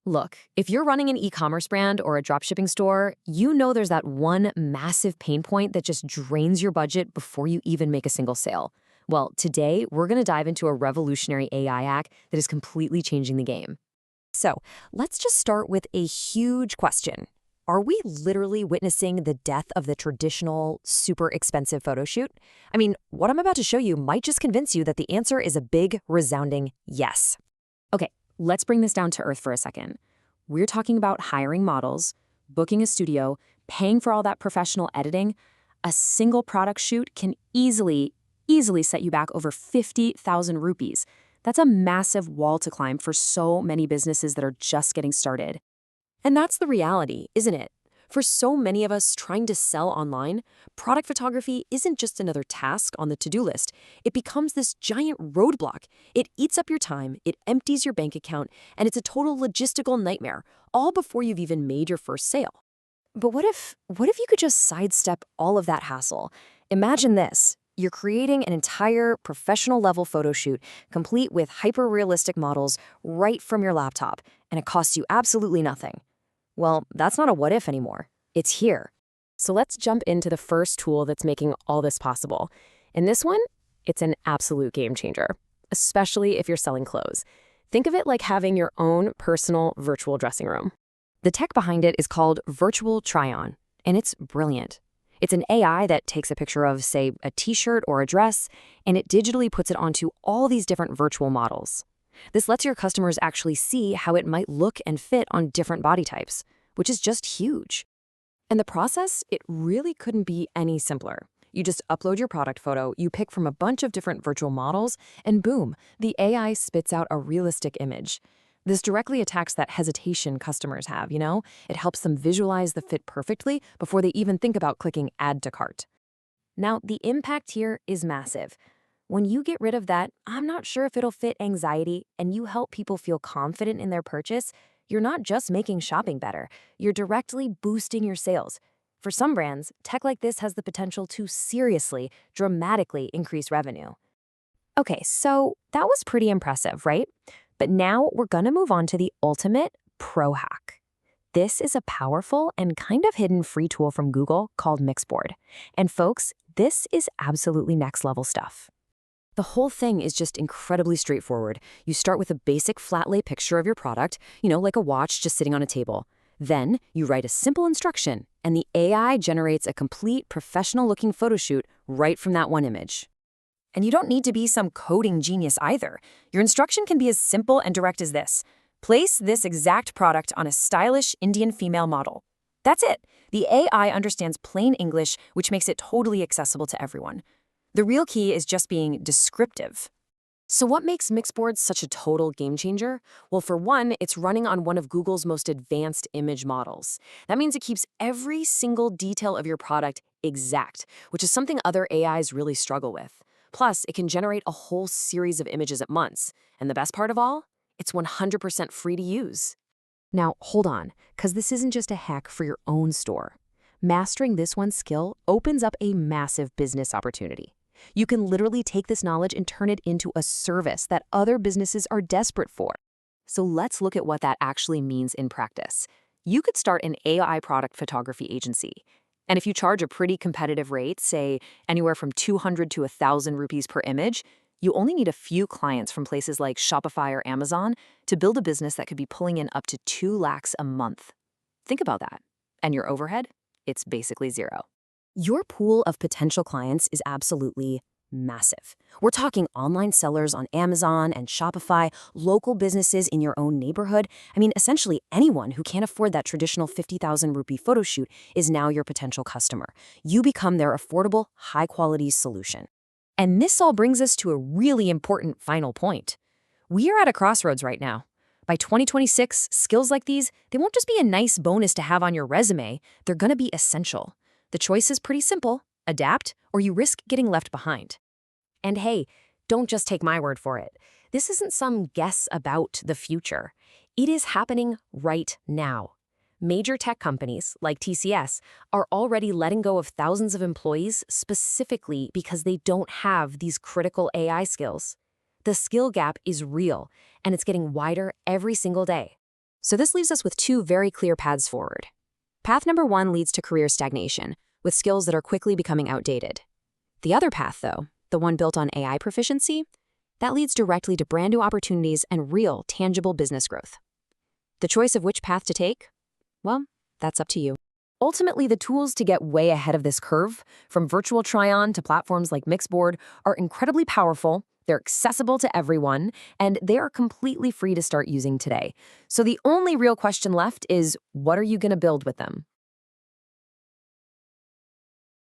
Look, if you're running an e-commerce brand or a dropshipping store, you know there's that one massive pain point that just drains your budget before you even make a single sale. Well, today we're going to dive into a revolutionary AI hack that is completely changing the game. So, let's just start with a huge question. Are we literally witnessing the death of the traditional, super expensive photo shoot? I mean, what I'm about to show you might just convince you that the answer is a big, resounding yes. Okay, let's bring this down to earth for a second. We're talking about hiring models, booking a studio, paying for all that professional editing. A single product shoot can easily set you back over 50,000 rupees. That's a massive wall to climb for so many businesses that are just getting started. And that's the reality, isn't it? For so many of us trying to sell online, product photography isn't just another task on the to-do list. It becomes this giant roadblock. It eats up your time, it empties your bank account, and it's a total logistical nightmare, all before you've even made your first sale. But what if you could just sidestep all of that hassle? Imagine this. You're creating an entire professional-level photo shoot, complete with hyper-realistic models right from your laptop, and it costs you absolutely nothing. Well, that's not a what if anymore. It's here. So let's jump into the first tool that's making all this possible. And this one, it's an absolute game changer, especially if you're selling clothes. Think of it like having your own personal virtual dressing room. The tech behind it is called Virtual Try-On, and it's brilliant. It's an AI that takes a picture of, say, a t-shirt or a dress, and it digitally puts it onto all these different virtual models. This lets your customers actually see how it might look and fit on different body types, which is just huge. And the process, it really couldn't be any simpler. You just upload your product photo, you pick from a bunch of different virtual models, and boom, the AI spits out a realistic image. This directly attacks that hesitation customers have, you know? It helps them visualize the fit perfectly before they even think about clicking Add to Cart. Now, the impact here is massive. When you get rid of that, I'm not sure if it'll fit anxiety, and you help people feel confident in their purchase, you're not just making shopping better, you're directly boosting your sales. For some brands, tech like this has the potential to seriously, dramatically increase revenue. Okay, so that was pretty impressive, right? But now we're gonna move on to the ultimate pro hack. This is a powerful and kind of hidden free tool from Google called Mixboard. And folks, this is absolutely next level stuff. The whole thing is just incredibly straightforward. You start with a basic flat lay picture of your product, like a watch just sitting on a table. Then you write a simple instruction, and the AI generates a complete professional-looking photo shoot right from that one image. And you don't need to be some coding genius either. Your instruction can be as simple and direct as this. Place this exact product on a stylish Indian female model. That's it. The AI understands plain English, which makes it totally accessible to everyone. The real key is just being descriptive. So what makes Mixboard such a total game changer? Well, for one, it's running on one of Google's most advanced image models. That means it keeps every single detail of your product exact, which is something other AIs really struggle with. Plus, it can generate a whole series of images at once. And the best part of all? It's 100% free to use. Now, hold on, because this isn't just a hack for your own store. Mastering this one skill opens up a massive business opportunity. You can literally take this knowledge and turn it into a service that other businesses are desperate for. So let's look at what that actually means in practice. You could start an AI product photography agency. And if you charge a pretty competitive rate, say anywhere from 200 to 1,000 rupees per image, you only need a few clients from places like Shopify or Amazon to build a business that could be pulling in up to 2 lakhs a month. Think about that. And your overhead? It's basically zero. Your pool of potential clients is absolutely massive. We're talking online sellers on Amazon and Shopify, local businesses in your own neighborhood. I mean, essentially anyone who can't afford that traditional 50,000 rupee photo shoot is now your potential customer. You become their affordable, high-quality solution. And this all brings us to a really important final point. We are at a crossroads right now. By 2026, skills like these, they won't just be a nice bonus to have on your resume, they're gonna be essential. The choice is pretty simple: adapt, or you risk getting left behind. And hey, don't just take my word for it. This isn't some guess about the future. It is happening right now. Major tech companies, like TCS, are already letting go of thousands of employees specifically because they don't have these critical AI skills. The skill gap is real, and it's getting wider every single day. So this leaves us with two very clear paths forward. Path number one leads to career stagnation, with skills that are quickly becoming outdated. The other path, though, the one built on AI proficiency, that leads directly to brand new opportunities and real, tangible business growth. The choice of which path to take? Well, that's up to you. Ultimately, the tools to get way ahead of this curve, from virtual try-on to platforms like Mixboard, are incredibly powerful, they're accessible to everyone, and they are completely free to start using today. So the only real question left is, what are you going to build with them?